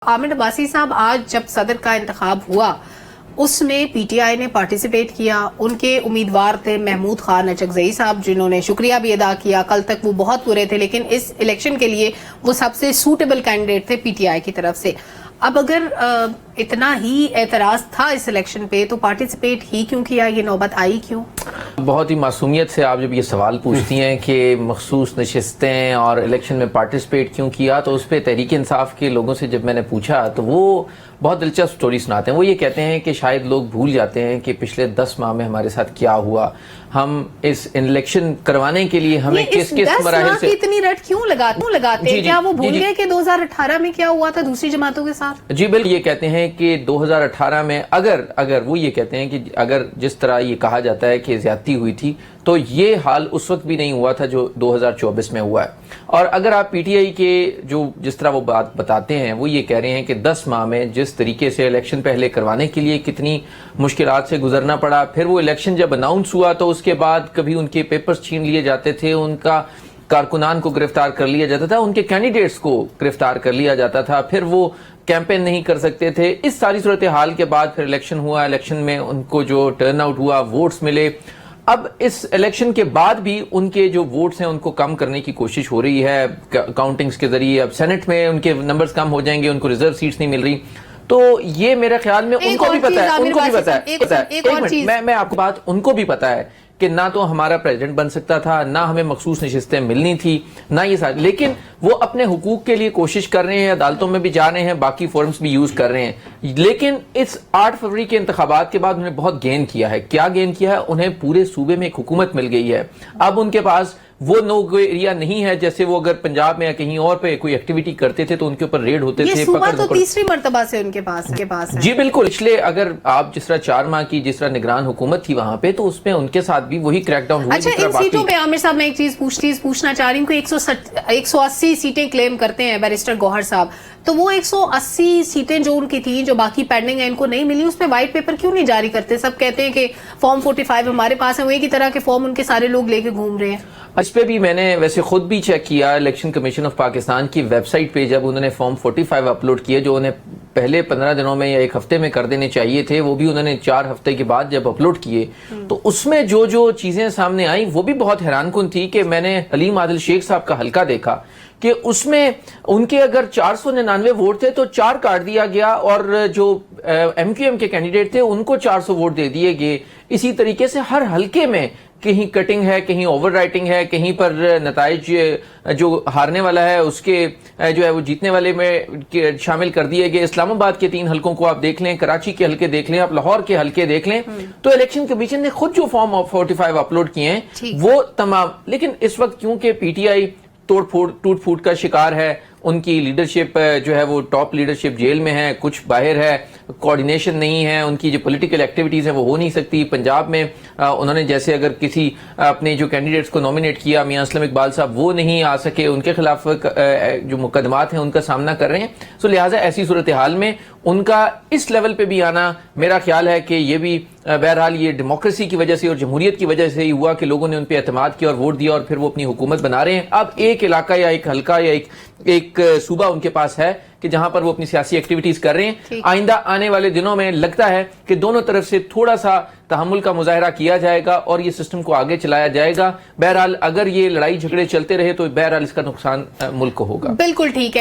عامر عباسی صاحب آج جب صدر کا انتخاب ہوا اس میں پی ٹی آئی نے پارٹیسپیٹ کیا. ان کے امیدوار تھے محمود خان اچکزئی صاحب جنہوں نے شکریہ بھی ادا کیا. کل تک وہ بہت برے تھے لیکن اس الیکشن کے لیے وہ سب سے سوٹیبل کینڈیڈیٹ تھے پی ٹی آئی کی طرف سے. اب اگر اتنا ہی اعتراض تھا اس الیکشن پہ تو پارٹیسپیٹ ہی کیوں کیا؟ یہ نوبت آئی کیوں؟ بہت ہی معصومیت سے آپ جب یہ سوال پوچھتی ہیں کہ مخصوص نشستیں اور الیکشن میں پارٹیسپیٹ کیوں کیا، تو اس پہ تحریک انصاف کے لوگوں سے جب میں نے پوچھا تو وہ بہت دلچسپ سٹوری سناتے ہیں. وہ یہ کہتے ہیں کہ شاید لوگ بھول جاتے ہیں کہ پچھلے 10 ماہ میں ہمارے ساتھ کیا ہوا. ہم اس الیکشن کروانے کے لیے ہمیں کس مراحل سے اتنی رٹ کیوں لگاتے ہیں؟ کیا وہ بھول گئے کہ 2018 میں کیا ہوا تھا دوسری جماعتوں کے ساتھ؟ جی بالکل. یہ کہتے ہیں کہ 2018 میں اگر وہ یہ کہتے ہیں کہ اگر جس طرح یہ کہا جاتا ہے کہ زیادتی ہوئی تھی تو یہ حال اس وقت بھی نہیں ہوا تھا جو 2024 میں ہوا ہے. اور اگر آپ پی ٹی آئی کے جس طرح وہ بات بتاتے ہیں وہ یہ کہہ رہے ہیں کہ 10 ماہ میں جس طریقے سے الیکشن پہلے کروانے کے لیے کتنی مشکلات سے گزرنا پڑا، پھر وہ الیکشن جب اناؤنس ہوا تو اس کے بعد کبھی ان کے پیپرز چھین لیے جاتے تھے، ان کا کارکنان کو گرفتار کر لیا جاتا تھا، ان کے کینڈیڈیٹس کو گرفتار کر لیا جاتا تھا، پھر وہ کیمپین نہیں کر سکتے تھے. اس ساری صورتحال کے بعد پھر الیکشن ہوا، الیکشن میں ان کو جو ٹرن آؤٹ ہوا، ووٹس ملے. اب اس الیکشن کے بعد بھی ان کے جو ووٹس ہیں ان کو کم کرنے کی کوشش ہو رہی ہے کاؤنٹنگز کے ذریعے. اب سینٹ میں ان کے نمبرز کم ہو جائیں گے، ان کو ریزرو سیٹس نہیں مل رہی. تو یہ میرے خیال میں ان کو بھی پتا ہے، میں آپ کو بات ان کو بھی پتا ہے کہ نہ تو ہمارا پریزیڈنٹ بن سکتا تھا، نہ ہمیں مخصوص نشستیں ملنی تھی، نہ یہ سارے، لیکن وہ اپنے حقوق کے لیے کوشش کر رہے ہیں، عدالتوں میں بھی جا رہے ہیں، باقی فورمز بھی یوز کر رہے ہیں. لیکن اس 8 فروری کے انتخابات کے بعد انہوں نے بہت گین کیا ہے. کیا گین کیا ہے؟ انہیں پورے صوبے میں ایک حکومت مل گئی ہے. اب ان کے پاس وہ نو گو ایریا نہیں ہے جیسے وہ اگر پنجاب میں یا کہیں اور پہ کوئی ایکٹیویٹی کرتے تھے تو ان کے اوپر ریڈ ہوتے تھے. یہ صوبہ تو تیسری مرتبہ سے ان کے پاس ہے. جی بالکل. پچھلے اگر آپ جس طرح 4 ماہ کی جس طرح نگران حکومت تھی وہاں پہ تو اس میں ان کے ساتھ بھی وہی کریک ڈاؤن ہوئی. اچھا، ان سیٹوں پہ عامر صاحب میں ایک چیز پوچھنا چاہ رہی ہوں کہ 180 سیٹیں کلیم کرتے ہیں بیرسٹر گوہر صاحب، تو وہ 180 سیٹیں جو ان کی تھیں جو باقی پینڈنگ ہیں ان کو نہیں ملی، اس پہ وائٹ پیپر کیوں نہیں جاری کرتے؟ سب کہتے ہیں کہ فارم 45 ہمارے پاس ہے، وہ ایک ہی طرح کے فارم ان کے سارے لوگ لے کے گھوم رہے ہیں. اس پہ بھی میں نے ویسے خود بھی چیک کیا. الیکشن کمیشن آف پاکستان کی ویب سائٹ پہ جب انہوں نے فارم 45 اپلوڈ کیے جو انہیں پہلے 15 دنوں میں یا 1 ہفتے میں کر دینے چاہیے تھے، وہ بھی انہوں نے 4 ہفتے کے بعد جب اپلوڈ کیے تو اس میں جو چیزیں سامنے آئیں وہ بھی بہت حیران کن تھی. کہ میں نے حلیم عادل شیخ صاحب کا حلقہ دیکھا کہ اس میں ان کے اگر 499 ووٹ تھے تو 4 کاٹ دیا گیا، اور جو ایم کیو ایم کے کینڈیڈیٹ تھے ان کو 400 ووٹ دے دیے گئے. اسی طریقے سے ہر حلقے میں کہیں کٹنگ ہے، کہیں اوور رائٹنگ ہے، کہیں پر نتائج جو ہارنے والا ہے اس کے جو ہے وہ جیتنے والے میں شامل کر دیے گئے. اسلام آباد کے 3 حلقوں کو آپ دیکھ لیں، کراچی کے حلقے دیکھ لیں، آپ لاہور کے حلقے دیکھ لیں. تو الیکشن کمیشن نے خود جو فارم 45 اپلوڈ کیے ہیں وہ تمام، لیکن اس وقت کیونکہ پی ٹی آئی ٹوٹ پھوٹ کا شکار ہے، ان کی لیڈرشپ جو ہے وہ ٹاپ لیڈرشپ جیل میں ہے، کچھ باہر ہے، کوارڈینیشن نہیں ہے، ان کی جو پولیٹیکل ایکٹیویٹیز ہیں وہ ہو نہیں سکتی. پنجاب میں انہوں نے جیسے اگر کسی اپنے جو کینڈیڈیٹس کو نومینیٹ کیا، میاں اسلم اقبال صاحب وہ نہیں آ سکے، ان کے خلاف جو مقدمات ہیں ان کا سامنا کر رہے ہیں. سو لہٰذا ایسی صورتحال میں ان کا اس لیول پہ بھی آنا میرا خیال ہے کہ یہ بھی بہرحال یہ ڈیموکریسی کی وجہ سے اور جمہوریت کی وجہ سے ہی ہوا کہ لوگوں نے ان پہ اعتماد کیا اور ووٹ دیا اور پھر وہ اپنی حکومت بنا رہے ہیں. اب ایک علاقہ یا ایک حلقہ یا ایک صوبہ ان کے پاس ہے کہ جہاں پر وہ اپنی سیاسی ایکٹیویٹیز کر رہے ہیں. آئندہ آنے والے دنوں میں لگتا ہے کہ دونوں طرف سے تھوڑا سا تحمل کا مظاہرہ کیا جائے گا اور یہ سسٹم کو آگے چلایا جائے گا. بہرحال اگر یہ لڑائی جھگڑے چلتے رہے تو بہرحال اس کا نقصان ملک کو ہوگا. بالکل ٹھیک ہے.